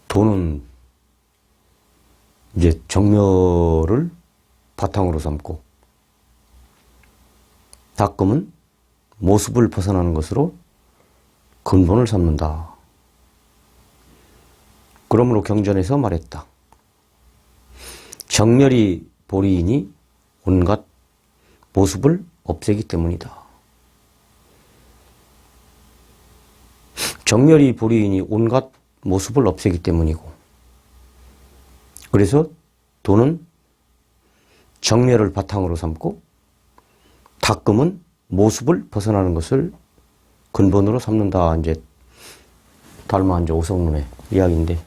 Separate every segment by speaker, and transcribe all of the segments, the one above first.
Speaker 1: 도는 이제 정멸을 바탕으로 삼고, 닦음은 모습을 벗어나는 것으로 근본을 삼는다. 그러므로 경전에서 말했다. 정멸이 보리이니 온갖 모습을 없애기 때문이다. 정멸이 보리이니 온갖 모습을 없애기 때문이고, 그래서 도는 정멸을 바탕으로 삼고, 닦음은 모습을 벗어나는 것을 근본으로 삼는다. 이제 달마 이제 오성론의 이야기인데,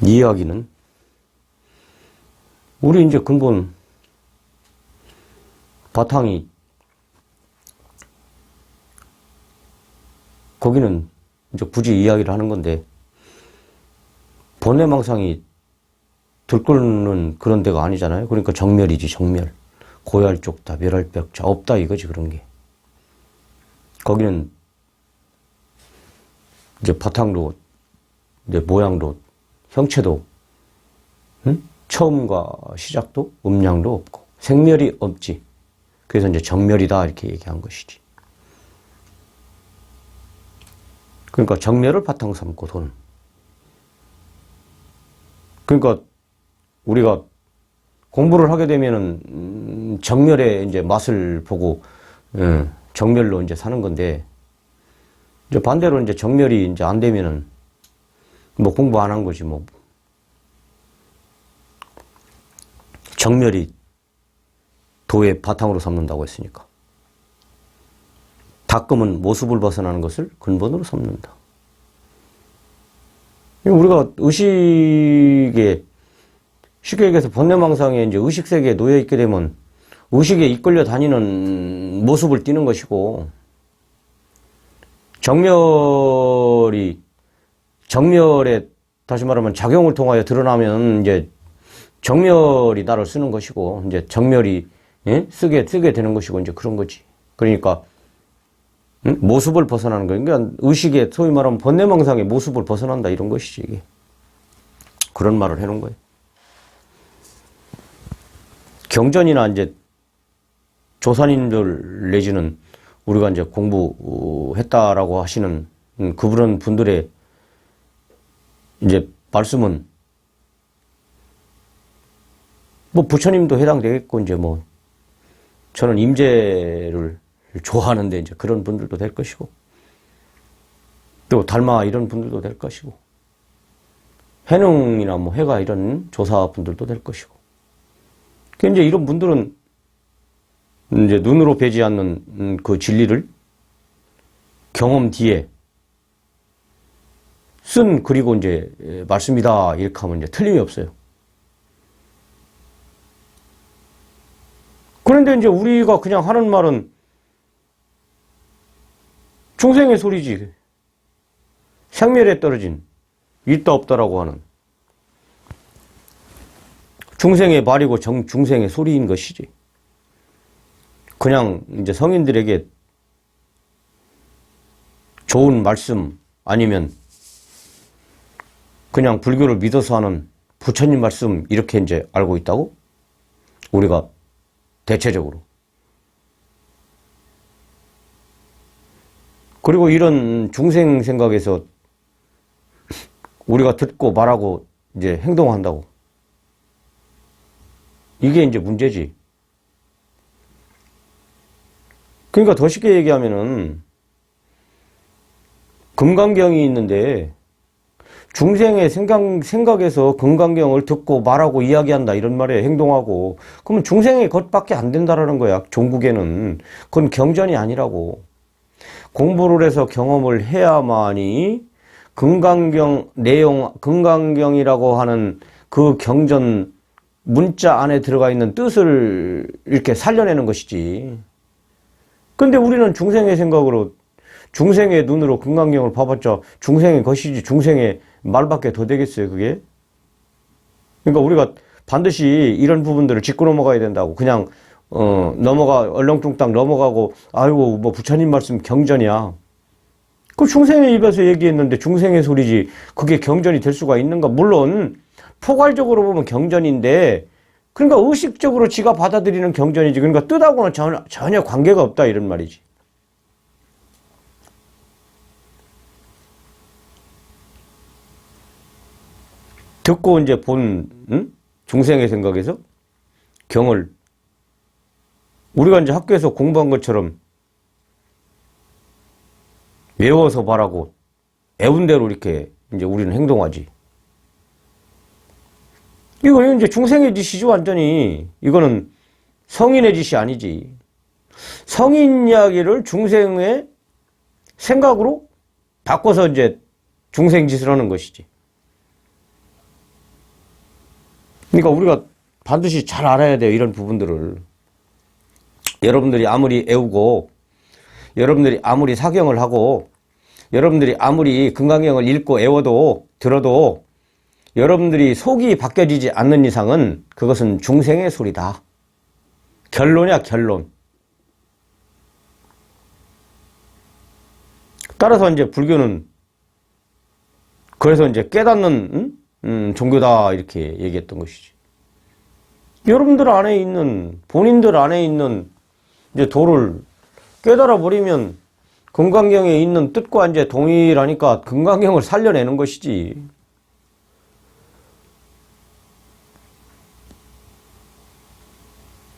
Speaker 1: 이 이야기는 우리 이제 근본 바탕이, 거기는 이제 굳이 이야기를 하는 건데, 번뇌망상이 들끓는 그런 데가 아니잖아요. 그러니까 정멸이지, 정멸. 고야할 쪽다, 멸할 벽자, 없다 이거지, 그런 게. 거기는 이제 바탕도, 이제 모양도, 형체도, 처음과 시작도, 음량도 없고, 생멸이 없지. 그래서 이제 정멸이다, 이렇게 얘기한 것이지. 그러니까 정멸을 바탕 삼고 도는. 그러니까 우리가 공부를 하게 되면은 정멸의 이제 맛을 보고 정멸로 이제 사는 건데, 이제 반대로 이제 정멸이 이제 안 되면은 뭐 공부 안 한 거지 뭐. 정멸이 도의 바탕으로 삼는다고 했으니까. 닦음은 모습을 벗어나는 것을 근본으로 삼는다. 우리가 의식에, 쉽게 얘기해서 번뇌망상에 이제 의식세계에 놓여 있게 되면 의식에 이끌려 다니는 모습을 띠는 것이고, 정멸에 다시 말하면 작용을 통하여 드러나면 이제 정멸이 나를 쓰는 것이고, 이제 정멸이 쓰게 되는 것이고, 이제 그런 거지. 그러니까 모습을 벗어나는 거예요. 그러니까 의식에, 소위 말하면 번뇌망상의 모습을 벗어난다, 이런 것이지, 이게. 그런 말을 해놓은 거예요. 경전이나 이제 조산인들 내지는 우리가 이제 공부했다라고 하시는 그런 분들의 이제 말씀은 뭐 부처님도 해당되겠고, 이제 뭐 저는 임재를 좋아하는데 이제 그런 분들도 될 것이고, 또 달마 이런 분들도 될 것이고, 해능이나 뭐 해가 이런 조사 분들도 될 것이고, 이제 이런 분들은 이제 눈으로 뵈지 않는 그 진리를 경험 뒤에 쓴, 그리고 이제 말씀이다 이렇게 하면 이제 틀림이 없어요. 그런데 이제 우리가 그냥 하는 말은 중생의 소리지. 생멸에 떨어진, 있다 없다라고 하는 중생의 말이고 중생의 소리인 것이지. 그냥 이제 성인들에게 좋은 말씀, 아니면 그냥 불교를 믿어서 하는 부처님 말씀, 이렇게 이제 알고 있다고? 우리가 대체적으로. 그리고 이런 중생 생각에서 우리가 듣고 말하고 이제 행동한다고. 이게 이제 문제지. 그러니까 더 쉽게 얘기하면은 금강경이 있는데 중생의 생각에서 금강경을 듣고 말하고 이야기한다, 이런 말에 행동하고, 그러면 중생의 것밖에 안 된다라는 거야. 종국에는. 그건 경전이 아니라고. 공부를 해서 경험을 해야만이 금강경 내용, 금강경이라고 하는 그 경전 문자 안에 들어가 있는 뜻을 이렇게 살려내는 것이지. 근데 우리는 중생의 생각으로, 중생의 눈으로 금강경을 봐봤자 중생의 것이지, 중생의 말밖에 더 되겠어요, 그게? 그러니까 우리가 반드시 이런 부분들을 짚고 넘어가야 된다고. 그냥 얼렁뚱땅 넘어가고, 아이고 뭐 부처님 말씀 경전이야, 그 중생의 입에서 얘기했는데 중생의 소리지 그게 경전이 될 수가 있는가? 물론 포괄적으로 보면 경전인데 그러니까 의식적으로 지가 받아들이는 경전이지. 그러니까 뜻하고는 전혀 관계가 없다 이런 말이지. 듣고 이제 본 중생의 생각에서 경을 우리가 이제 학교에서 공부한 것처럼 외워서 말하고 애운 대로 이렇게 이제 우리는 행동하지. 이거 이제 중생의 짓이지 완전히. 이거는 성인의 짓이 아니지. 성인 이야기를 중생의 생각으로 바꿔서 이제 중생 짓을 하는 것이지. 그러니까 우리가 반드시 잘 알아야 돼요. 이런 부분들을. 여러분들이 아무리 애우고 여러분들이 아무리 사경을 하고 여러분들이 아무리 금강경을 읽고 애워도 들어도 여러분들이 속이 바뀌어지지 않는 이상은 그것은 중생의 소리다. 결론이야, 결론. 따라서 이제 불교는 그래서 이제 깨닫는 종교다 이렇게 얘기했던 것이지. 여러분들 안에 있는 본인들 안에 있는 이제 도를 깨달아 버리면 금강경에 있는 뜻과 이제 동일하니까 금강경을 살려내는 것이지.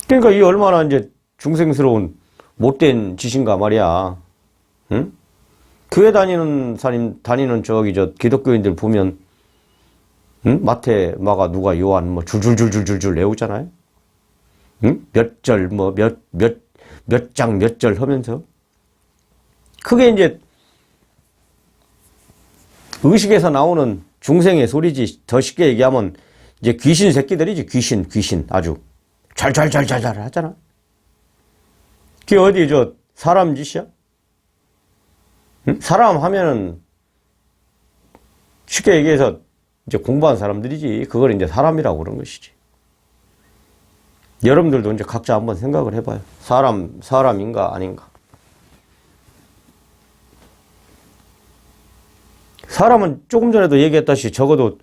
Speaker 1: 그러니까 이 얼마나 이제 중생스러운 못된 짓인가 말이야. 응? 교회 다니는 저기 저 기독교인들 보면 응? 마태, 마가, 누가, 요한 뭐 줄줄줄줄줄 외우잖아요. 응? 몇 절 뭐 몇 장 몇 절 하면서 그게 이제 의식에서 나오는 중생의 소리지. 더 쉽게 얘기하면 이제 귀신 새끼들이지. 귀신 아주 잘잘잘잘 하잖아. 그게 어디 저 사람 짓이야? 응? 사람 하면은 쉽게 얘기해서 이제 공부한 사람들이지. 그걸 이제 사람이라고 그런 것이지. 여러분들도 이제 각자 한번 생각을 해봐요. 사람인가 아닌가. 사람은 조금 전에도 얘기했다시피 적어도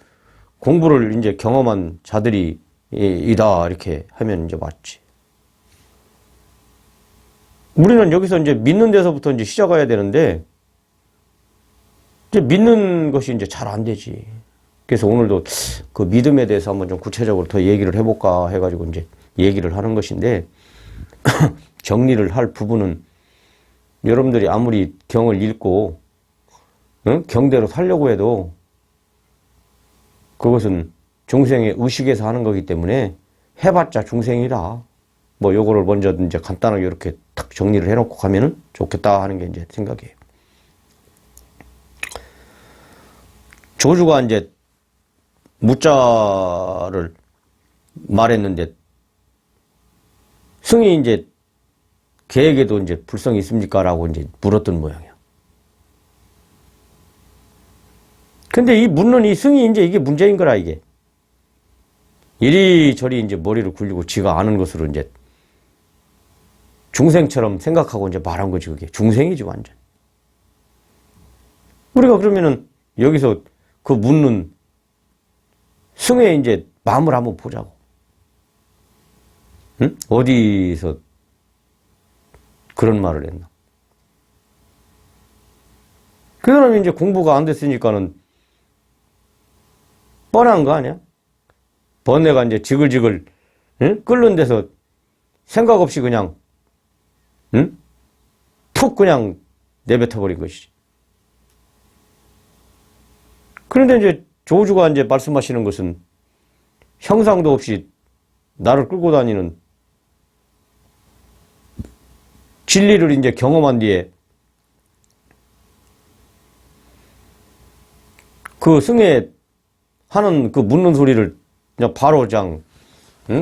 Speaker 1: 공부를 이제 경험한 자들이 이다 이렇게 하면 이제 맞지. 우리는 여기서 이제 믿는 데서부터 이제 시작해야 되는데 이제 믿는 것이 이제 잘 안 되지. 그래서 오늘도 그 믿음에 대해서 한번 좀 구체적으로 더 얘기를 해볼까 해가지고 이제 얘기를 하는 것인데 정리를 할 부분은 여러분들이 아무리 경을 읽고 경대로 살려고 해도 그것은 중생의 의식에서 하는 거기 때문에 해봤자 중생이라 뭐 요거를 먼저 이제 간단하게 이렇게 탁 정리를 해놓고 가면은 좋겠다 하는 게 이제 생각이에요. 조주가 이제 무자를 말했는데 승이 이제 걔에게도 이제 불성이 있습니까? 라고 이제 물었던 모양이야. 근데 이 묻는 이 승이 이제 이게 문제인 거라, 이게. 이리저리 이제 머리를 굴리고 지가 아는 것으로 이제 중생처럼 생각하고 이제 말한 거지, 그게. 중생이지, 완전. 우리가 그러면은 여기서 그 묻는 승의 이제 마음을 한번 보자고. 응? 어디서 그런 말을 했나? 그 사람이 이제 공부가 안 됐으니까는 뻔한 거 아니야? 번뇌가 이제 지글지글 응? 끓는 데서 생각 없이 그냥 응? 툭 그냥 내뱉어버린 것이지. 그런데 이제 조주가 이제 말씀하시는 것은 형상도 없이 나를 끌고 다니는 진리를 이제 경험한 뒤에 그 승에 하는 그 묻는 소리를 그냥 바로 그냥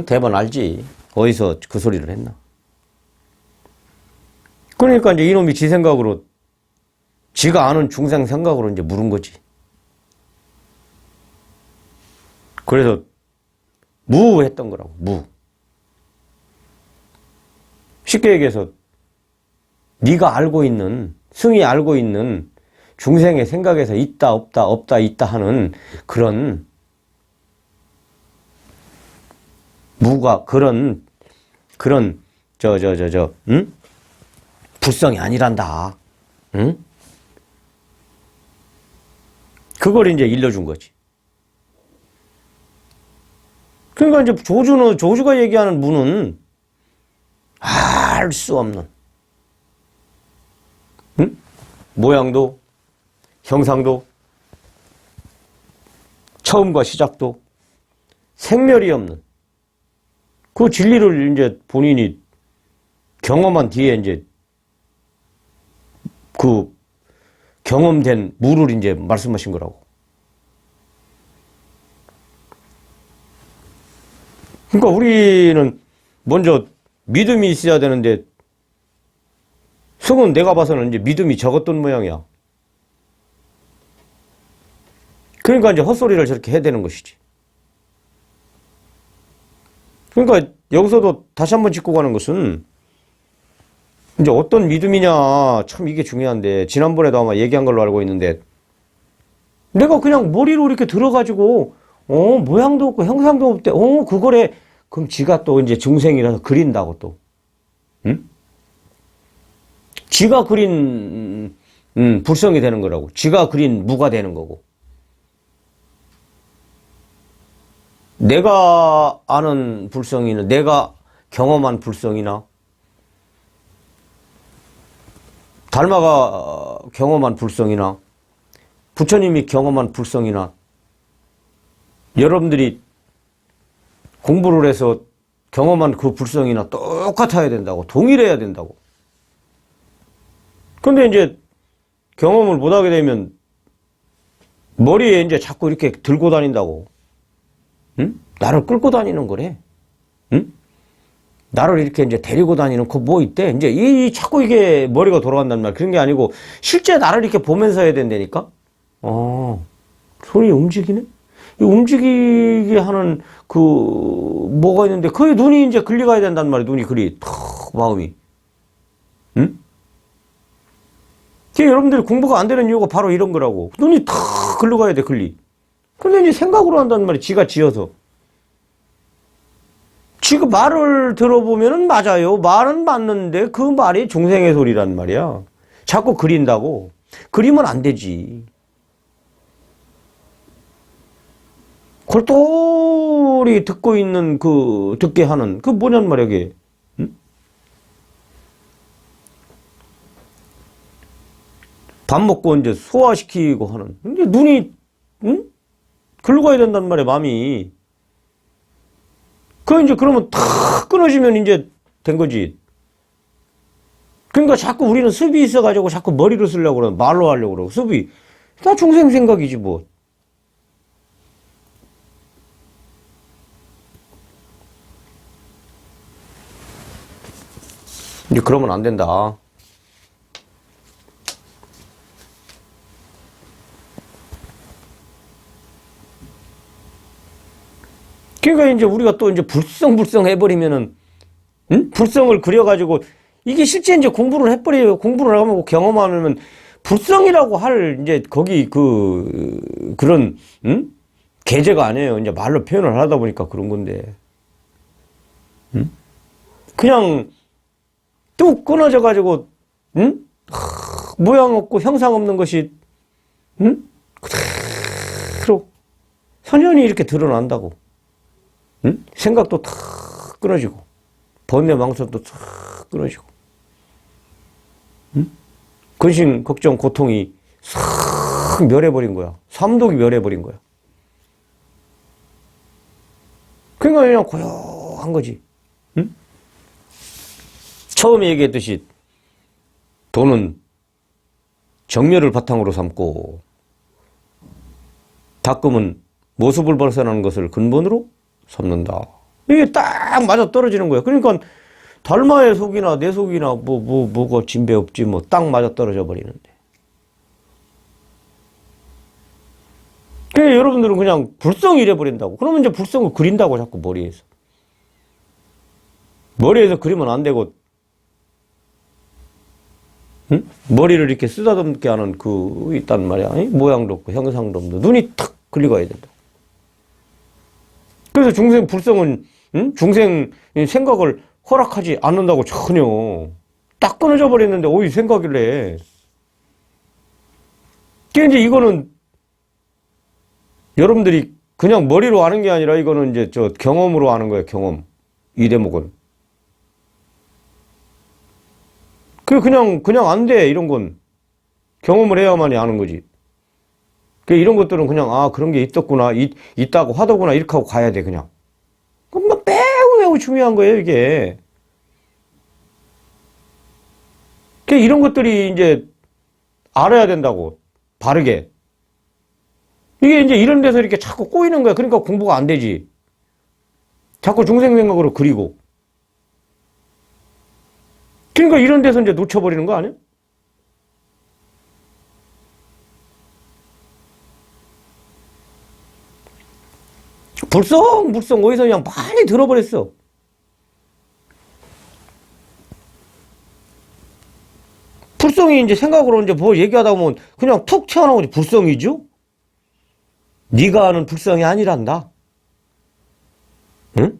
Speaker 1: 대번 알지. 어디서 그 소리를 했나. 그러니까 이제 이놈이 지 생각으로 지가 아는 중생 생각으로 이제 물은 거지. 그래서 무했던 거라고. 무. 쉽게 얘기해서 네가 알고 있는 승이 알고 있는 중생의 생각에서 있다, 없다, 없다, 있다 하는 그런 응? 불성이 아니란다. 응? 그걸 이제 일러준 거지. 그러니까 이제 조주가 얘기하는 무는 알 수 없는, 응? 모양도, 형상도, 처음과 시작도, 생멸이 없는 그 진리를 이제 본인이 경험한 뒤에 이제 그 경험된 무를 이제 말씀하신 거라고. 그러니까 우리는 먼저 믿음이 있어야 되는데 성은 내가 봐서는 이제 믿음이 적었던 모양이야. 그러니까 이제 헛소리를 저렇게 해야 되는 것이지. 그러니까 여기서도 다시 한번 짚고 가는 것은 이제 어떤 믿음이냐, 참 이게 중요한데, 지난번에도 아마 얘기한 걸로 알고 있는데, 내가 그냥 머리로 이렇게 들어가지고 모양도 없고 형상도 없대, 그거래. 그럼 지가 또 이제 중생이라서 그린다고 또, 응? 지가 그린 불성이 되는 거라고. 지가 그린 무가 되는 거고. 내가 아는 불성이나 내가 경험한 불성이나 달마가 경험한 불성이나 부처님이 경험한 불성이나 여러분들이 공부를 해서 경험한 그 불성이나 똑같아야 된다고, 동일해야 된다고. 근데 이제 경험을 못하게 되면 머리에 이제 자꾸 이렇게 들고 다닌다고. 응? 나를 끌고 다니는 거래. 응? 나를 이렇게 이제 데리고 다니는 그 뭐 있대? 이제 자꾸 이게 머리가 돌아간단 말. 그런 게 아니고 실제 나를 이렇게 보면서 해야 된다니까? 손이 움직이네? 이 움직이게 하는 그 뭐가 있는데 그 눈이 이제 글리가야 된단 말이야. 눈이 그리 탁 마음이. 응? 여러분들이 공부가 안 되는 이유가 바로 이런 거라고. 눈이 탁 글러가야 돼, 글리. 근데 이제 생각으로 한단 말이야. 지가 지어서. 지금 말을 들어보면은 맞아요. 말은 맞는데 그 말이 중생의 소리란 말이야. 자꾸 그린다고. 그리면 안 되지. 골똘히 듣고 있는 듣게 하는, 뭐냔 말이야, 그게. 응? 밥 먹고 이제 소화시키고 하는. 근데 눈이, 응? 글로 가야 된단 말이야, 마음이. 이제 그러면 탁 끊어지면 이제 된 거지. 그러니까 자꾸 우리는 습이 있어가지고 자꾸 머리를 쓰려고 그러고, 말로 하려고 그러고, 습이. 다 중생 생각이지, 뭐. 이제 그러면 안 된다. 그러니까 이제 우리가 또 이제 불성 해버리면은, 응? 불성을 그려가지고, 이게 실제 이제 공부를 해버려요. 공부를 하면 경험하면, 불성이라고 할, 이제 거기 그런, 응? 계제가 아니에요. 이제 말로 표현을 하다 보니까 그런 건데. 응? 그냥, 뚝 끊어져가지고, 응? 모양 없고 형상 없는 것이, 응? 그대로, 선연히 이렇게 드러난다고. 응? 생각도 탁 끊어지고, 번뇌 망설도 탁 끊어지고, 응? 근심, 걱정, 고통이 싹 멸해버린 거야. 삼독이 멸해버린 거야. 그러니까 그냥 고요한 거지. 응? 처음에 얘기했듯이 도는 정멸을 바탕으로 삼고 닦음은 모습을 벗어나는 것을 근본으로 삼는다. 이게 딱 맞아 떨어지는 거야. 그러니까 달마의 속이나 내 속이나 뭐가 진배 없지 뭐 딱 맞아 떨어져 버리는데. 그래 여러분들은 그냥 불성 이래 버린다고. 그러면 이제 불성을 그린다고 자꾸 머리에서. 머리에서 그리면 안 되고, 응? 머리를 이렇게 쓰다듬게 하는 있단 말이야. 모양도 없고 형상도 없는 눈이 탁 긁어야 된다. 그래서 중생 불성은 중생 생각을 허락하지 않는다고 전혀. 딱 끊어져 버렸는데 오이 생각을 해. 그러니까 이제 이거는 여러분들이 그냥 머리로 아는 게 아니라 이거는 이제 경험으로 아는 거예요. 경험. 이 대목은. 그냥 안 돼. 이런 건. 경험을 해야만이 아는 거지. 이런 것들은 그냥, 그런 게 있었구나, 있다고 하더구나, 이렇게 하고 가야 돼, 그냥. 그럼 매우 중요한 거예요, 이게. 이런 것들이 이제 알아야 된다고. 바르게. 이게 이제 이런 데서 이렇게 자꾸 꼬이는 거야. 그러니까 공부가 안 되지. 자꾸 중생 생각으로 그리고. 그러니까 이런 데서 이제 놓쳐버리는 거 아니야? 불성 어디서 그냥 많이 들어버렸어. 불성이 이제 생각으로 이제 뭐 얘기하다 보면 그냥 툭 튀어나오지. 불성이죠? 네가 아는 불성이 아니란다. 응?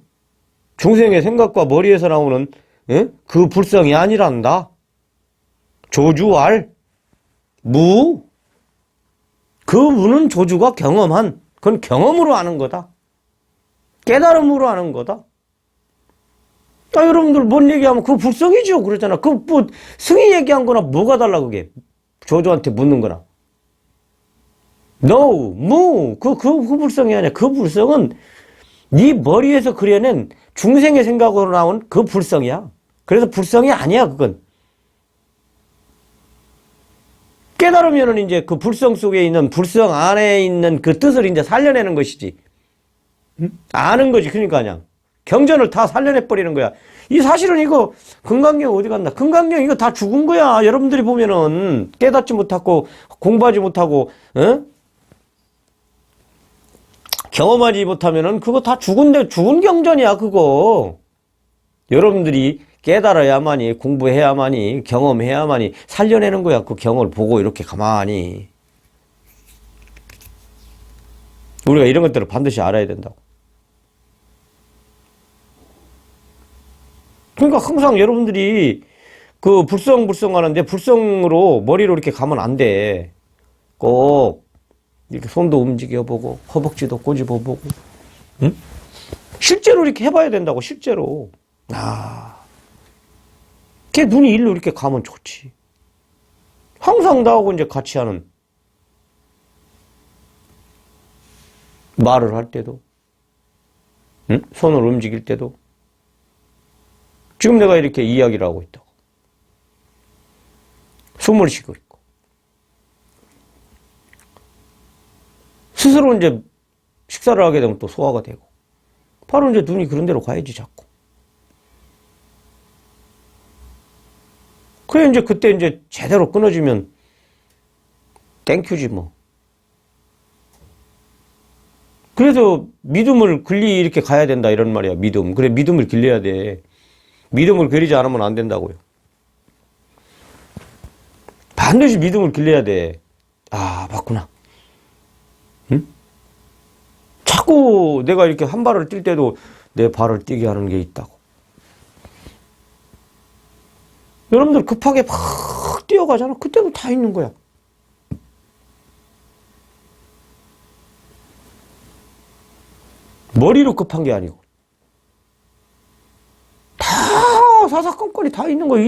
Speaker 1: 중생의 생각과 머리에서 나오는 그 불성이 아니란다. 조주알 무. 그 무는 조주가 경험한, 그건 경험으로 아는 거다. 깨달음으로 아는 거다. 여러분들 뭔 얘기하면 그거 불성이죠. 그러잖아. 승이 얘기한 거나 뭐가 달라, 그게. 조주한테 묻는 거나. No, 무. 그 불성이 아니야. 그 불성은 네 머리에서 그려낸 중생의 생각으로 나온 그 불성이야. 그래서 불성이 아니야, 그건. 깨달으면은 이제 그 불성 속에 있는, 불성 안에 있는 그 뜻을 이제 살려내는 것이지. 아는 거지. 그러니까 그냥. 경전을 다 살려내버리는 거야. 이 사실은 이거, 금강경 어디 갔나? 금강경 이거 다 죽은 거야. 여러분들이 보면은, 깨닫지 못하고, 공부하지 못하고, 경험하지 못하면은, 그거 다 죽은 경전이야, 그거. 여러분들이 깨달아야만이, 공부해야만이, 경험해야만이 살려내는 거야. 그 경험을 보고 이렇게 가만히. 우리가 이런 것들을 반드시 알아야 된다고. 그러니까 항상 여러분들이 그 불성 하는데 불성으로 머리로 이렇게 가면 안 돼. 꼭 이렇게 손도 움직여보고 허벅지도 꼬집어보고, 응? 실제로 이렇게 해봐야 된다고. 실제로. 걔 눈이 일로 이렇게 가면 좋지. 항상 나하고 이제 같이 하는, 말을 할 때도, 응? 손을 움직일 때도. 지금 내가 이렇게 이야기를 하고 있다고. 숨을 쉬고 있고. 스스로 이제 식사를 하게 되면 또 소화가 되고. 바로 이제 눈이 그런 데로 가야지, 자꾸. 그래, 이제 그때 이제 제대로 끊어지면 땡큐지, 뭐. 그래서 믿음을 이렇게 가야 된다, 이런 말이야, 믿음. 그래, 믿음을 길러야 돼. 믿음을 그리지 않으면 안 된다고요. 반드시 믿음을 길러야 돼. 맞구나. 응? 자꾸 내가 이렇게 한 발을 뛸 때도 내 발을 뛰게 하는 게 있다고. 여러분들 급하게 막 뛰어가잖아. 그때도 다 있는 거야. 머리로 급한 게 아니고. 다 사사건건이 다 있는 거야.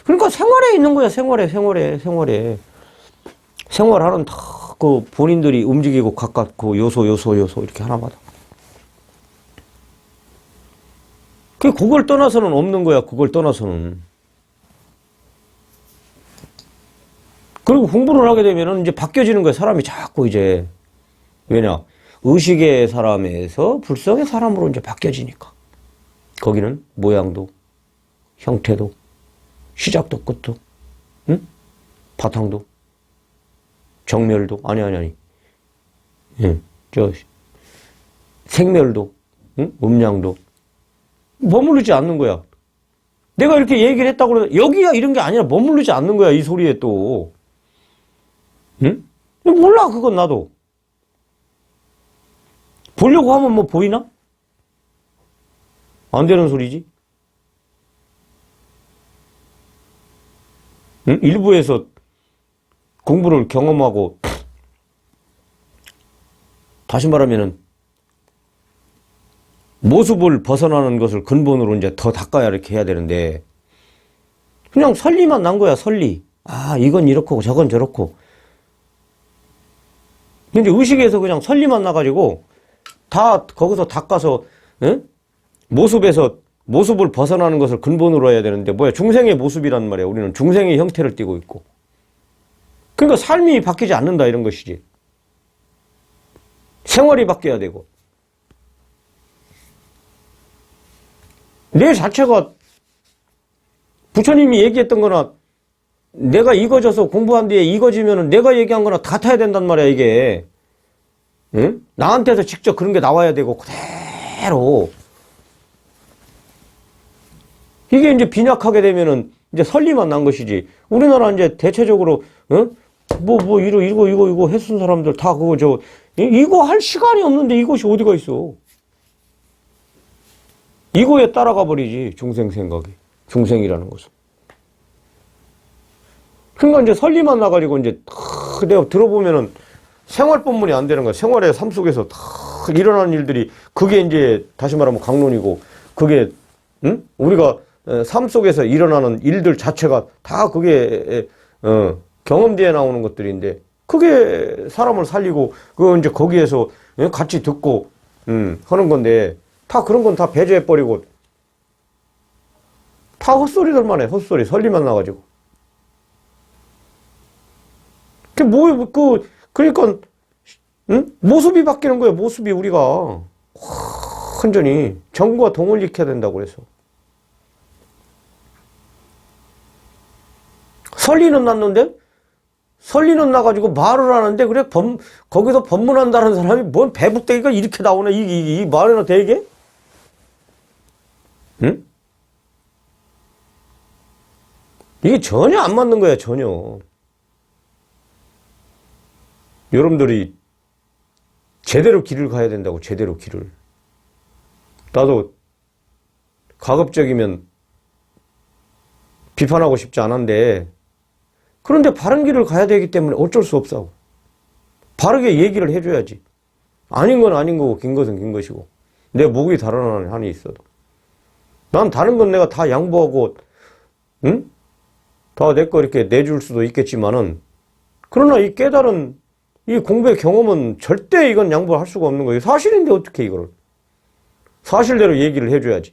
Speaker 1: 그러니까 생활에 있는 거야. 생활에. 생활하는 다 그 본인들이 움직이고 각각 그 요소 이렇게 하나마다. 그걸 떠나서는 없는 거야. 그걸 떠나서는. 그리고 공부를 하게 되면은 이제 바뀌어지는 거야. 사람이 자꾸 이제. 왜냐? 의식의 사람에서 불성의 사람으로 이제 바뀌어지니까. 거기는 모양도, 형태도, 시작도 끝도, 응? 바탕도, 정멸도, 아니. 예, 생멸도, 응? 음량도. 머무르지 않는 거야. 내가 이렇게 얘기를 했다고 그러면 여기야 이런 게 아니라 머무르지 않는 거야, 이 소리에 또. 응? 몰라, 그건 나도. 보려고 하면 뭐 보이나? 안 되는 소리지. 응? 일부에서 공부를 경험하고, 다시 말하면은, 모습을 벗어나는 것을 근본으로 이제 더 닦아야 이렇게 해야 되는데, 그냥 설리만 난 거야, 설리. 아, 이건 이렇고, 저건 저렇고. 근데 의식에서 그냥 설리만 나가지고, 다 거기서 닦아서, 응? 모습을 벗어나는 것을 근본으로 해야 되는데, 뭐야, 중생의 모습이란 말이야. 우리는 중생의 형태를 띠고 있고. 그러니까 삶이 바뀌지 않는다, 이런 것이지. 생활이 바뀌어야 되고. 내 자체가 부처님이 얘기했던 거나 내가 익어져서 공부한 뒤에 익어지면은 내가 얘기한 거나 같아야 된단 말이야, 이게. 응? 나한테서 직접 그런 게 나와야 되고, 그대로. 이게 이제 빈약하게 되면은 이제 설리만 난 것이지. 우리나라 이제 대체적으로, 응? 이거 했은 사람들 다 그거 이거 할 시간이 없는데 이것이 어디가 있어. 이거에 따라가 버리지, 중생 생각이. 중생이라는 것은. 그러니까 이제 설리만 나가지고 이제 내가 들어보면은 생활법문이 안 되는 거야. 생활의 삶 속에서 다 일어나는 일들이 그게 이제 다시 말하면 강론이고 그게 응? 우리가 삶 속에서 일어나는 일들 자체가 다 그게 경험대에 나오는 것들인데 그게 사람을 살리고 그 이제 거기에서 같이 듣고 하는 건데 다 그런 건 다 배제해버리고 다 헛소리들만 해. 헛소리. 설리만 나가지고. 그러니까 응? 모습이 바뀌는 거예요. 모습이 우리가 완전히 정과 동을 익혀야 된다고 그래서. 설리는 났는데 설리는 나가지고 말을 하는데 그래 거기서 법문한다는 사람이 뭔 배북대기가 이렇게 나오나 이 말이나 되게? 응? 이게 전혀 안 맞는 거야, 전혀. 여러분들이 제대로 길을 가야 된다고, 제대로 길을. 나도 가급적이면 비판하고 싶지 않은데, 그런데 바른 길을 가야 되기 때문에 어쩔 수 없어. 바르게 얘기를 해줘야지. 아닌 건 아닌 거고, 긴 것은 긴 것이고. 내 목이 달아나는 한이 있어도. 난 다른 건 내가 다 양보하고, 응? 다 내 거 이렇게 내줄 수도 있겠지만은, 그러나 이 깨달은 이 공부의 경험은 절대 이건 양보할 수가 없는 거예요. 사실인데 어떻게 이거를. 사실대로 얘기를 해줘야지.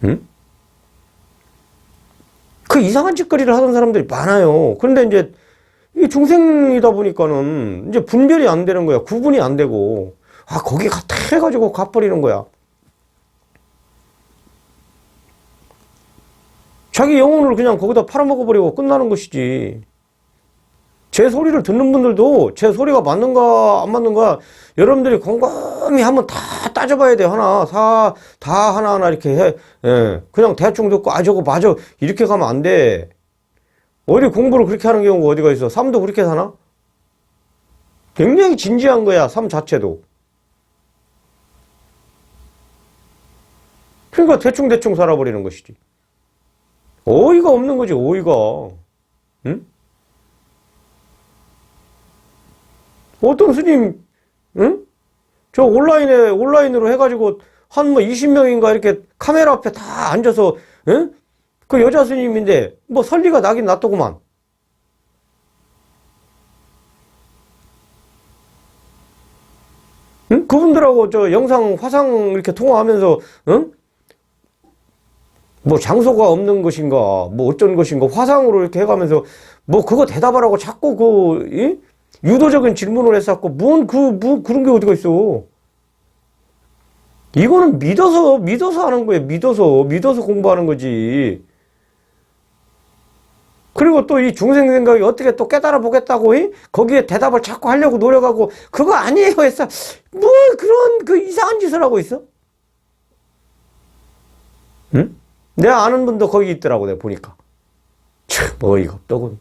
Speaker 1: 응? 그 이상한 짓거리를 하던 사람들이 많아요. 그런데 이제 이 중생이다 보니까는 이제 분별이 안 되는 거야. 구분이 안 되고. 아, 거기 같아 해가지고 가버리는 거야. 자기 영혼을 그냥 거기다 팔아먹어버리고 끝나는 것이지. 제 소리를 듣는 분들도 제 소리가 맞는가 안 맞는가 여러분들이 곰곰이 한번 다 따져봐야 돼. 다 하나하나 이렇게 해. 예. 그냥 대충 듣고 저거 맞아 이렇게 가면 안 돼. 어디 공부를 그렇게 하는 경우가 어디가 있어. 삶도 그렇게 사나? 굉장히 진지한 거야, 삶 자체도. 그러니까 대충 살아버리는 것이지. 어이가 없는 거지, 어이가. 응? 어떤 스님, 응? 저 온라인으로 해가지고, 한 20명인가 이렇게 카메라 앞에 다 앉아서, 응? 그 여자 스님인데, 설리가 나긴 났더구만. 응? 그분들하고 저 화상 이렇게 통화하면서, 응? 장소가 없는 것인가, 어쩐 것인가, 화상으로 이렇게 해가면서, 그거 대답하라고 자꾸 유도적인 질문을 했었고, 그런 게 어디가 있어. 이거는 믿어서 하는 거예요. 믿어서 공부하는 거지. 그리고 또 이 중생 생각이 어떻게 또 깨달아 보겠다고, 거기에 대답을 자꾸 하려고 노력하고, 그거 아니에요. 했어. 그런 이상한 짓을 하고 있어? 응? 내 아는 분도 거기 있더라고, 내가 보니까. 참, 어이가 없더군.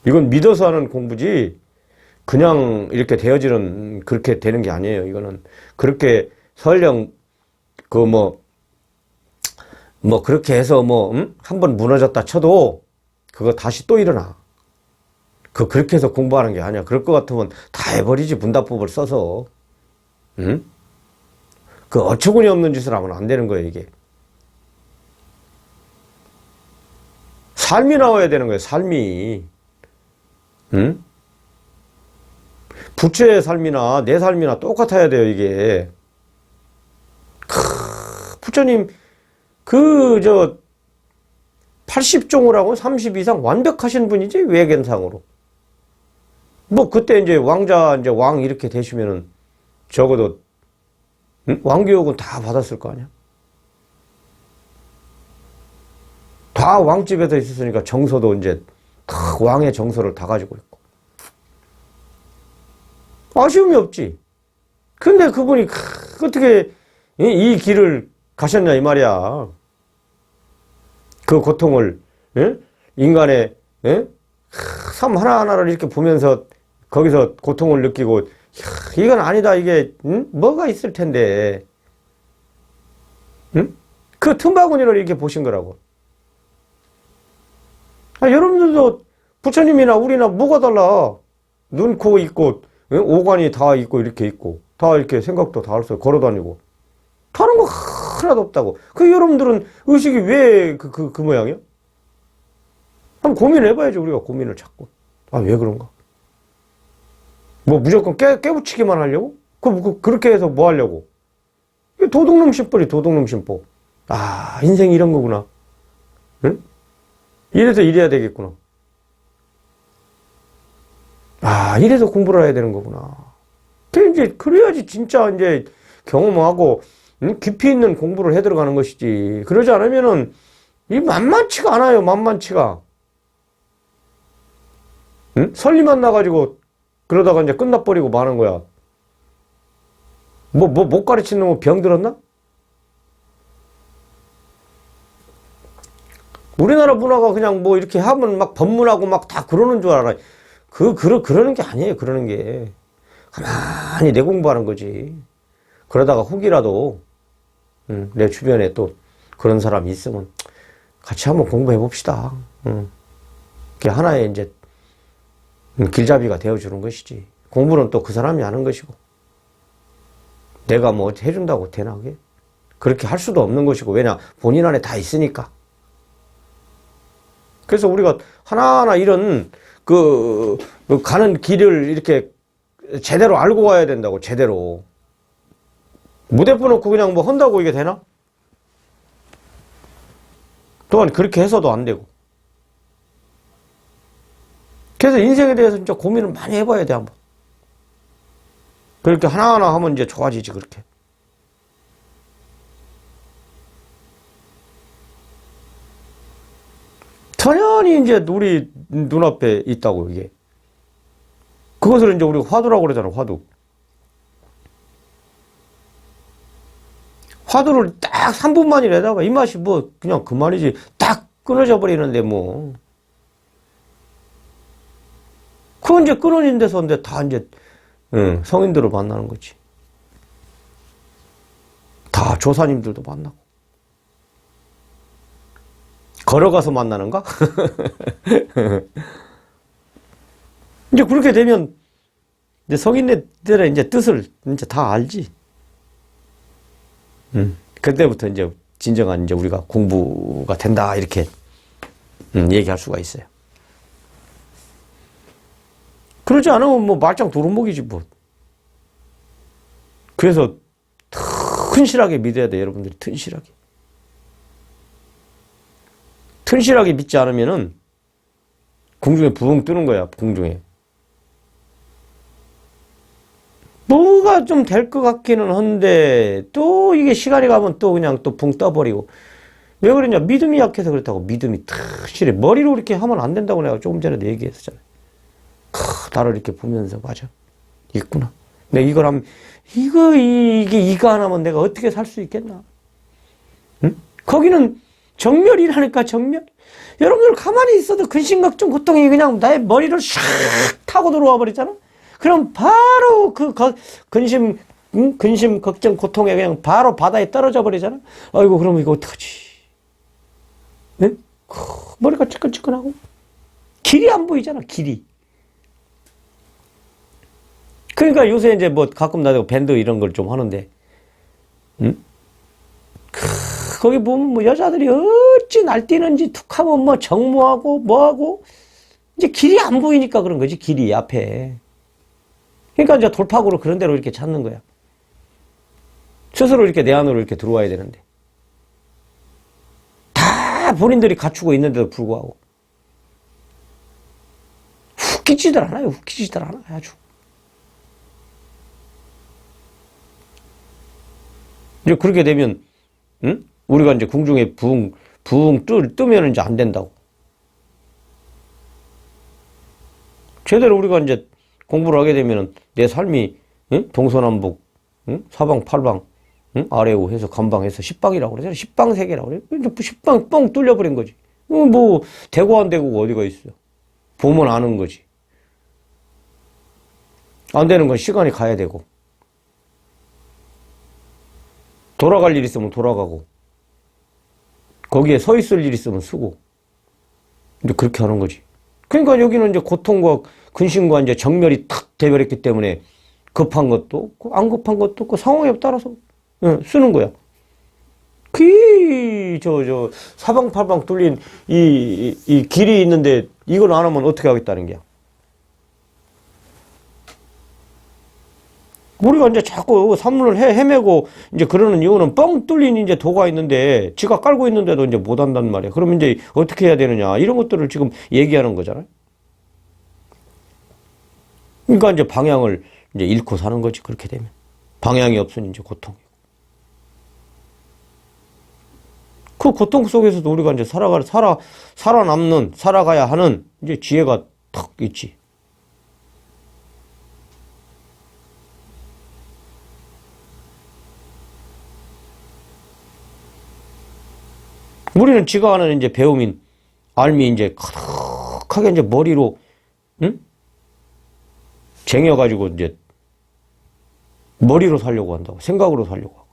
Speaker 1: 이건 믿어서 하는 공부지, 그냥 이렇게 되어지는, 그렇게 되는 게 아니에요. 이거는. 그렇게 설령, 그렇게 해서 한 번 무너졌다 쳐도, 그거 다시 또 일어나. 그렇게 해서 공부하는 게 아니야. 그럴 것 같으면 다 해버리지, 분다법을 써서. 응? 어처구니 없는 짓을 하면 안 되는 거예요, 이게. 삶이 나와야 되는 거예요, 삶이. 응? 부처의 삶이나 내 삶이나 똑같아야 돼요, 이게. 부처님, 80종을 30 이상 완벽하신 분이지, 외견상으로. 그때 이제 왕 이렇게 되시면은, 적어도, 응? 왕교육은 다 받았을 거 아니야? 다 왕집에서 있었으니까 정서도 이제 다 왕의 정서를 다 가지고 있고. 아쉬움이 없지. 근데 그분이 어떻게 이 길을 가셨냐 이 말이야. 그 고통을, 예? 인간의, 예? 삶 하나하나를 이렇게 보면서 거기서 고통을 느끼고, 이건 아니다, 이게, 응? 뭐가 있을 텐데. 응? 그 틈바구니를 이렇게 보신 거라고. 여러분들도 부처님이나 우리나 뭐가 달라. 눈, 코 있고, 응? 오관이 다 있고, 이렇게 있고, 다 이렇게 생각도 다 할 수, 걸어 다니고. 다른 거 하나도 없다고. 여러분들은 의식이 왜 그 모양이야? 한번 고민해봐야죠, 우리가 고민을 자꾸. 왜 그런가? 무조건 깨부치기만 하려고? 그렇게 해서 뭐 하려고? 이게 도둑놈 심벌이 도둑놈 심법. 인생이 이런 거구나. 응? 이래서 이래야 되겠구나. 이래서 공부를 해야 되는 거구나. 그래야지 진짜 이제 경험하고, 응? 깊이 있는 공부를 해 들어가는 것이지. 그러지 않으면은, 만만치가 않아요, 만만치가. 응? 설리만 나가지고, 그러다가 이제 끝나버리고 마는 거야. 못 가르치는 놈은 병 들었나? 우리나라 문화가 그냥 이렇게 하면 막 법문하고 막 다 그러는 줄 알아. 그러는 게 아니에요, 그러는 게. 가만히 내 공부하는 거지. 그러다가 혹이라도, 내 주변에 또 그런 사람이 있으면 같이 한번 공부해 봅시다. 그게 하나의 이제 길잡이가 되어주는 것이지. 공부는 또 그 사람이 하는 것이고. 내가 해준다고 되나, 그게? 그렇게 할 수도 없는 것이고. 왜냐, 본인 안에 다 있으니까. 그래서 우리가 하나하나 이런, 가는 길을 이렇게 제대로 알고 가야 된다고, 제대로. 무대포 놓고 그냥 한다고 이게 되나? 또한 그렇게 해서도 안 되고. 그래서 인생에 대해서 진짜 고민을 많이 해봐야 돼, 한번. 그렇게 하나하나 하면 이제 좋아지지, 그렇게. 천연히 이제 우리 눈앞에 있다고, 이게. 그것을 이제 우리가 화두라고 그러잖아, 화두. 화두를 딱 3분만이라다가 이 맛이 그냥 그만이지. 딱 끊어져 버리는데 그건 이제 끊어진 데서 이제 다 이제, 성인들을 만나는 거지. 다 조사님들도 만나고. 걸어가서 만나는가? 이제 그렇게 되면, 이제 성인들의 이제 뜻을 이제 다 알지. 그때부터 이제 진정한 이제 우리가 공부가 된다, 이렇게, 얘기할 수가 있어요. 그러지 않으면 말짱 도루묵이지, 그래서, 튼실하게 믿어야 돼, 여러분들이. 튼실하게. 튼실하게 믿지 않으면은, 공중에 부엉 뜨는 거야, 공중에. 뭐가 좀 될 것 같기는 한데, 또 이게 시간이 가면 또 그냥 또 붕 떠버리고. 왜 그러냐? 믿음이 약해서 그렇다고. 믿음이 튼실해. 머리로 이렇게 하면 안 된다고 내가 조금 전에도 얘기했었잖아요. 나를 이렇게 보면서, 맞아. 있구나. 내가 이걸 하면, 이거 안 하면 내가 어떻게 살 수 있겠나? 응? 거기는 정멸이라니까, 정멸. 여러분들 가만히 있어도 근심, 걱정, 고통이 그냥 나의 머리를 샥 타고 들어와 버리잖아? 그럼 바로 근심, 근심, 걱정, 고통에 그냥 바로 바다에 떨어져 버리잖아? 아이고, 그럼 이거 어떡하지? 네? 머리가 찌끈찌끈하고. 길이 안 보이잖아, 길이. 그러니까 요새 이제 뭐 가끔 나도 밴드 이런 걸 좀 하는데, 응? 거기 보면 뭐 여자들이 어찌 날뛰는지 툭 하면 뭐 정모하고 뭐하고, 이제 길이 안 보이니까 그런 거지, 길이 앞에. 그러니까 이제 돌파구로 그런 데로 이렇게 찾는 거야. 스스로 이렇게 내 안으로 이렇게 들어와야 되는데. 다 본인들이 갖추고 있는데도 불구하고. 웃기지들 않아요, 웃기지들 않아요, 아주. 이제 그렇게 되면, 응? 우리가 이제 궁중에 부흥 뜨면 이제 안 된다고. 제대로 우리가 이제 공부를 하게 되면은 내 삶이, 응? 동서남북, 응? 사방팔방, 응? 아래우 해서 감방해서 십방이라고 그러잖아요. 십방세계라고 그래요. 십방 뻥 뚫려버린 거지. 뭐, 되고 안 되고가 어디가 있어요. 보면 아는 거지. 안 되는 건 시간이 가야 되고. 돌아갈 일 있으면 돌아가고. 거기에 서 있을 일 있으면 쓰고. 이제 그렇게 하는 거지. 그러니까 여기는 이제 고통과 근심과 이제 정멸이 탁 돼버렸기 때문에 급한 것도 없고, 안 급한 것도 없고, 상황에 따라서 쓰는 거야. 사방팔방 뚫린 이 길이 있는데 이걸 안 하면 어떻게 하겠다는 거야. 우리가 이제 자꾸 산문을 헤매고 이제 그러는 이유는 뻥 뚫린 이제 도가 있는데 지가 깔고 있는데도 이제 못 한단 말이야. 그러면 이제 어떻게 해야 되느냐. 이런 것들을 지금 얘기하는 거잖아요. 그러니까 이제 방향을 이제 잃고 사는 거지. 그렇게 되면. 방향이 없으니 이제 고통이고. 그 고통 속에서도 우리가 이제 살아가야 하는 이제 지혜가 탁 있지. 우리는 지가 하는 이제 배움인 알미 이제 가득하게 이제 머리로, 응? 쟁여가지고 이제 머리로 살려고 한다고. 생각으로 살려고 하고.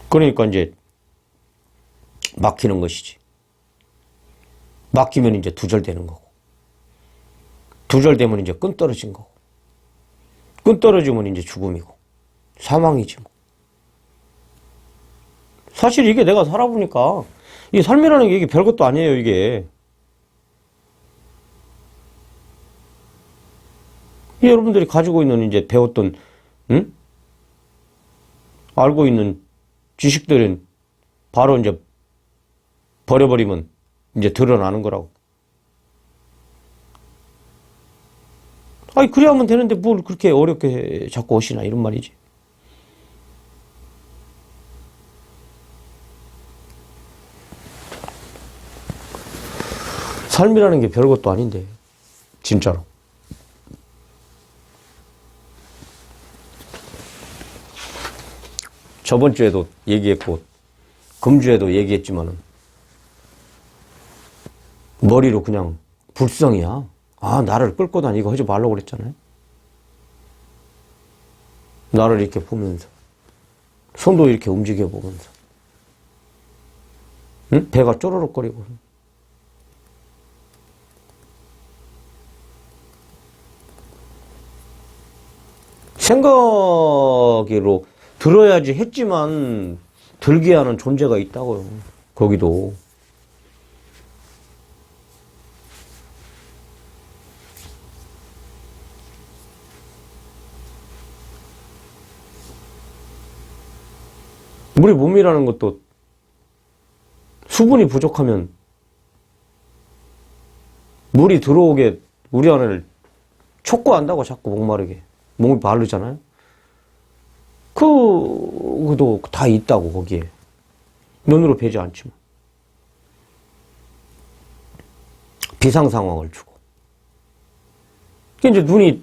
Speaker 1: 그러니까 이제 막히는 것이지. 막히면 이제 두절되는 거고. 두절되면 이제 끈 떨어진 거고. 끈 떨어지면 이제 죽음이고. 사망이지 뭐. 사실 이게 내가 살아보니까 이 삶이라는 게 이게 별것도 아니에요, 이게. 여러분들이 가지고 있는 이제 배웠던, 응? 알고 있는 지식들은 바로 이제 버려버리면 이제 드러나는 거라고. 아니, 그래야 하면 되는데 뭘 그렇게 어렵게 자꾸 오시나, 이런 말이지. 삶이라는 게 별것도 아닌데, 진짜로. 저번 주에도 얘기했고, 금주에도 얘기했지만은, 머리로 그냥 불성이야. 아, 나를 끌고 다니고 하지 말라고 그랬잖아요. 나를 이렇게 보면서, 손도 이렇게 움직여 보면서, 응? 배가 쪼르륵거리고. 생각으로 들어야지 했지만 들게 하는 존재가 있다고요. 거기도. 우리 몸이라는 것도 수분이 부족하면 물이 들어오게 우리 안을 촉구한다고, 자꾸 목마르게. 몸이 마르잖아요. 그것도 다 있다고, 거기에. 눈으로 뵈지 않지만. 비상 상황을 주고. 이게 이제 눈이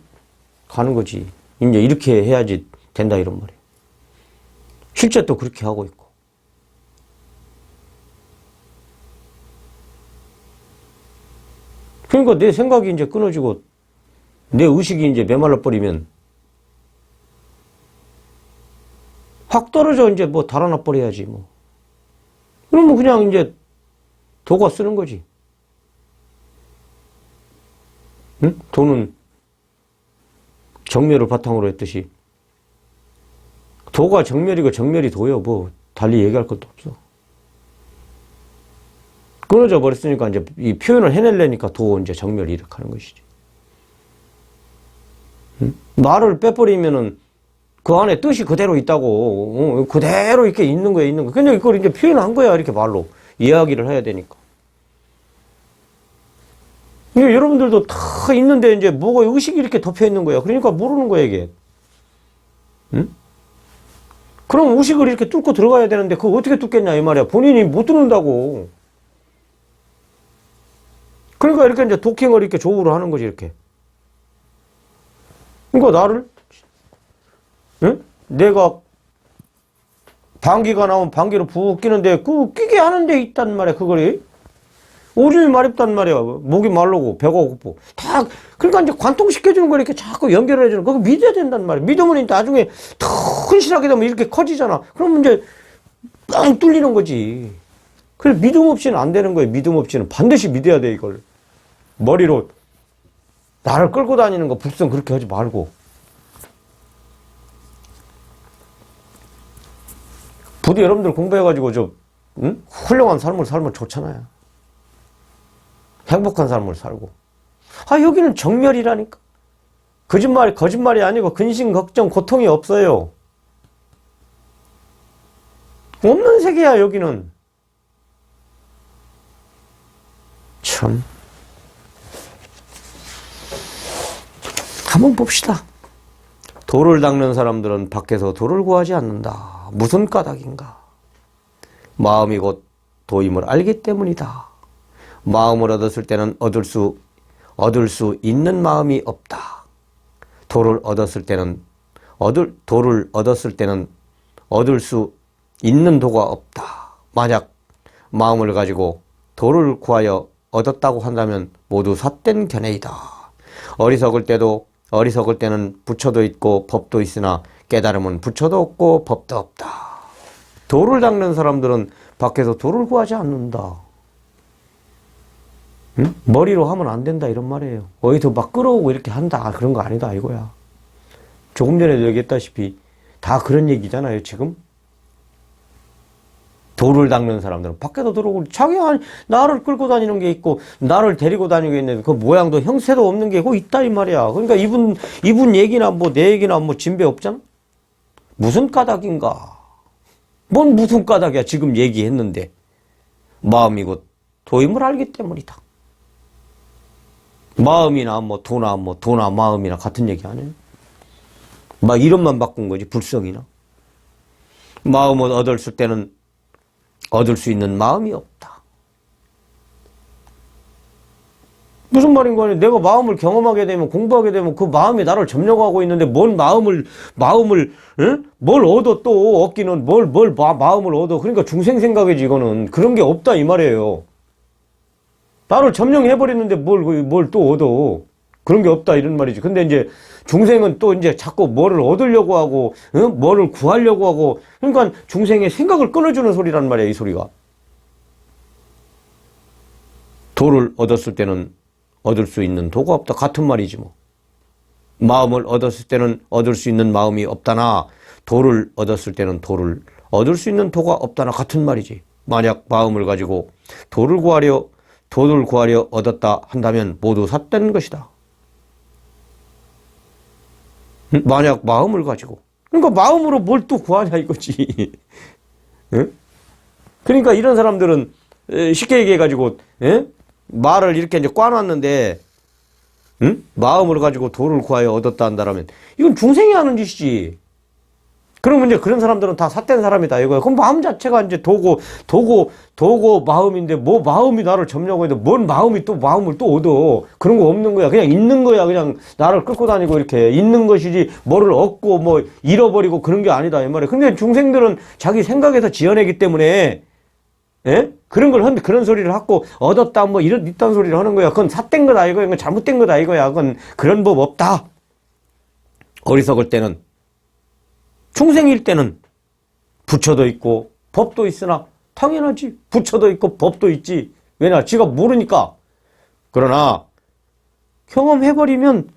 Speaker 1: 가는 거지. 이제 이렇게 해야지 된다 이런 말이에요. 실제 또 그렇게 하고 있고. 그러니까 내 생각이 이제 끊어지고 내 의식이 이제 메말라 버리면 확 떨어져 이제 뭐 달아나 버려야지 뭐. 그러면 그냥 이제 도가 쓰는 거지. 응? 도는 정멸을 바탕으로 했듯이 도가 정멸이고 정멸이 도요. 뭐 달리 얘기할 것도 없어. 끊어져 버렸으니까 이제 이 표현을 해내려니까 도 이제 정멸이 이렇게 하는 것이지. 응? 말을 빼버리면은 그 안에 뜻이 그대로 있다고, 그대로 이렇게 있는 거야, 있는 거. 근데 이걸 이제 표현한 거야, 이렇게 말로. 이야기를 해야 되니까. 이게 여러분들도 다 있는데 이제 뭐가 의식이 이렇게 덮여 있는 거야. 그러니까 모르는 거야, 이게. 응? 그럼 의식을 이렇게 뚫고 들어가야 되는데 그거 어떻게 뚫겠냐, 이 말이야. 본인이 못 뚫는다고. 그러니까 이렇게 이제 도킹을 이렇게 조우를 하는 거지, 이렇게. 그러니까 나를, 응? 내가 방귀가 나오면 방귀로 푹 끼는데 그 끼게 하는 데 있단 말이야, 그거리. 오줌이 마렵단 말이야. 목이 마르고 배가 고프고 다. 그러니까 이제 관통시켜주는 거 이렇게 자꾸 연결해주는 거. 그거 믿어야 된단 말이야. 믿으면 이제 나중에 튼실하게 되면 이렇게 커지잖아. 그러면 이제 뻥 뚫리는 거지. 그래, 믿음 없이는 안 되는 거예요. 믿음 없이는 반드시 믿어야 돼, 이걸. 머리로 나를 끌고 다니는 거 불성 그렇게 하지 말고. 부디 여러분들 공부해가지고 응? 훌륭한 삶을 살면 좋잖아요. 행복한 삶을 살고. 아, 여기는 정멸이라니까. 거짓말이 아니고 근심, 걱정, 고통이 없어요. 없는 세계야, 여기는. 참. 한번 봅시다. 도를 닦는 사람들은 밖에서 도를 구하지 않는다. 무슨 까닭인가? 마음이 곧 도임을 알기 때문이다. 마음을 얻었을 때는 얻을 수 있는 마음이 없다. 도를 얻었을 때는 얻을 수 있는 도가 없다. 만약 마음을 가지고 도를 구하여 얻었다고 한다면 모두 삿된 견해이다. 어리석을 때는 부처도 있고 법도 있으나 깨달음은 부처도 없고 법도 없다. 도를 닦는 사람들은 밖에서 도를 구하지 않는다. 응? 머리로 하면 안 된다 이런 말이에요. 어디서 막 끌어오고 이렇게 한다 그런 거 아니다 이거야. 조금 전에도 얘기했다시피 다 그런 얘기잖아요 지금. 도를 닦는 사람들은 밖에도 들어오고 자기가 나를 끌고 다니는 게 있고 나를 데리고 다니고 있는데 그 모양도 형태도 없는 게 그거 있다 이 말이야. 그러니까 이분 얘기나 뭐 내 얘기나 뭐 진배 없잖아. 무슨 까닭인가? 뭔 무슨 까닭이야 지금 얘기했는데. 마음이 곧 도임을 알기 때문이다. 마음이나 뭐 도나 마음이나 같은 얘기 아니에요? 막 이름만 바꾼 거지 불성이나. 마음을 얻었을 때는 얻을 수 있는 마음이 없다. 무슨 말인 거야? 내가 마음을 경험하게 되면 공부하게 되면 그 마음이 나를 점령하고 있는데 뭔 마음을 응? 뭘 얻어 또 얻기는 마음을 얻어. 그러니까 중생 생각이지 이거는. 그런 게 없다 이 말이에요. 나를 점령해버렸는데 뭘 또 얻어. 그런 게 없다 이런 말이지. 근데 이제 중생은 또 이제 자꾸 뭐를 얻으려고 하고, 응? 뭐를 구하려고 하고, 그러니까 중생의 생각을 끊어주는 소리란 말이야, 이 소리가. 도를 얻었을 때는 얻을 수 있는 도가 없다. 같은 말이지 뭐. 마음을 얻었을 때는 얻을 수 있는 마음이 없다나, 도를 얻었을 때는 도를 얻을 수 있는 도가 없다나 같은 말이지. 만약 마음을 가지고 도를 구하려 얻었다 한다면 모두 삿된 것이다. 만약 마음을 가지고. 그러니까 마음으로 뭘 또 구하냐 이거지. 응? 그러니까 이런 사람들은 쉽게 얘기해가지고 말을 이렇게 이제 꽈놨는데 응? 마음을 가지고 도를 구하여 얻었다 한다라면 이건 중생이 하는 짓이지. 그러면 이제 그런 사람들은 다 삿된 사람이다 이거야. 그럼 마음 자체가 이제 도고 마음인데 뭐 마음이 나를 점령하고 있는데 뭔 마음이 또 마음을 또 얻어. 그런 거 없는 거야. 그냥 있는 거야. 그냥 나를 끌고 다니고 이렇게 있는 것이지 뭐를 얻고 뭐 잃어버리고 그런 게 아니다 이 말이야. 근데 중생들은 자기 생각에서 지어내기 때문에 예? 그런 걸 하는데 그런 소리를 하고 얻었다 뭐 이딴 소리를 하는 거야. 그건 삿된 거다 이거야. 그건 잘못된 거다 이거야. 그건 그런 법 없다. 어리석을 때는 중생일 때는 부처도 있고 법도 있으나 당연하지. 부처도 있고 법도 있지. 왜냐? 지가 모르니까. 그러나 경험해버리면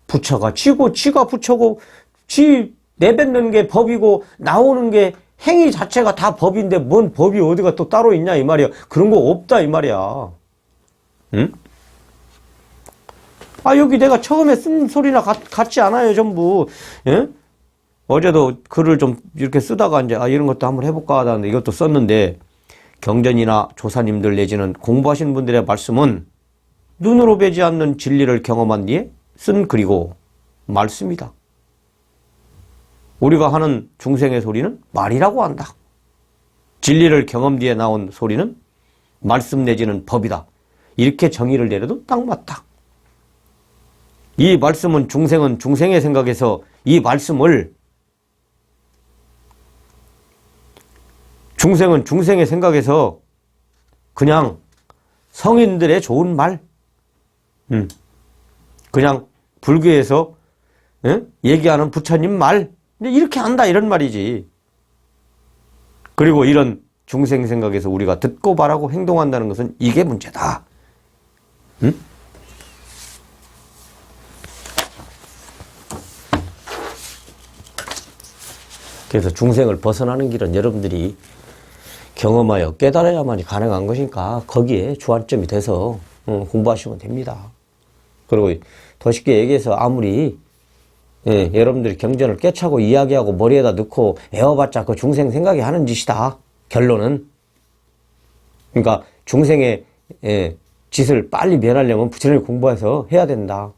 Speaker 1: 부처가 지고 지가 부처고 지 내뱉는 게 법이고 나오는 게 행위 자체가 다 법인데 뭔 법이 어디가 또 따로 있냐 이 말이야. 그런 거 없다 이 말이야. 응? 아 여기 내가 처음에 쓴 소리나 같지 않아요 전부. 예? 어제도 글을 좀 이렇게 쓰다가 이제 이런 것도 한번 해볼까 하는데 이것도 썼는데 경전이나 조사님들 내지는 공부하시는 분들의 말씀은 눈으로 뵈지 않는 진리를 경험한 뒤에 쓴 글이고 말씀이다. 우리가 하는 중생의 소리는 말이라고 한다. 진리를 경험 뒤에 나온 소리는 말씀 내지는 법이다. 이렇게 정의를 내려도 딱 맞다. 이 말씀은 중생은 중생의 생각에서 이 말씀을 중생은 중생의 생각에서 그냥 성인들의 좋은 말, 그냥 불교에서 얘기하는 부처님 말, 이렇게 한다 이런 말이지. 그리고 이런 중생 생각에서 우리가 듣고 말하고 행동한다는 것은 이게 문제다. 응? 그래서 중생을 벗어나는 길은 여러분들이 경험하여 깨달아야만이 가능한 것이니까 거기에 주안점이 돼서 공부하시면 됩니다. 그리고 더 쉽게 얘기해서 아무리 여러분들이 경전을 꿰차고 이야기하고 머리에다 넣고 애워봤자 그 중생 생각이 하는 짓이다. 결론은. 그러니까 중생의 짓을 빨리 면하려면 부처님을 공부해서 해야 된다.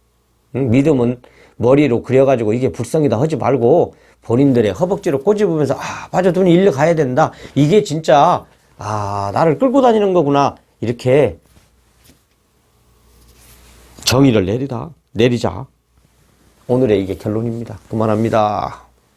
Speaker 1: 믿음은 머리로 그려가지고 이게 불성이다 하지 말고 본인들의 허벅지로 꼬집으면서 맞아 눈이 일로 가야 된다. 이게 진짜 나를 끌고 다니는 거구나. 이렇게 정의를 내리자. 오늘의 이게 결론입니다. 그만합니다.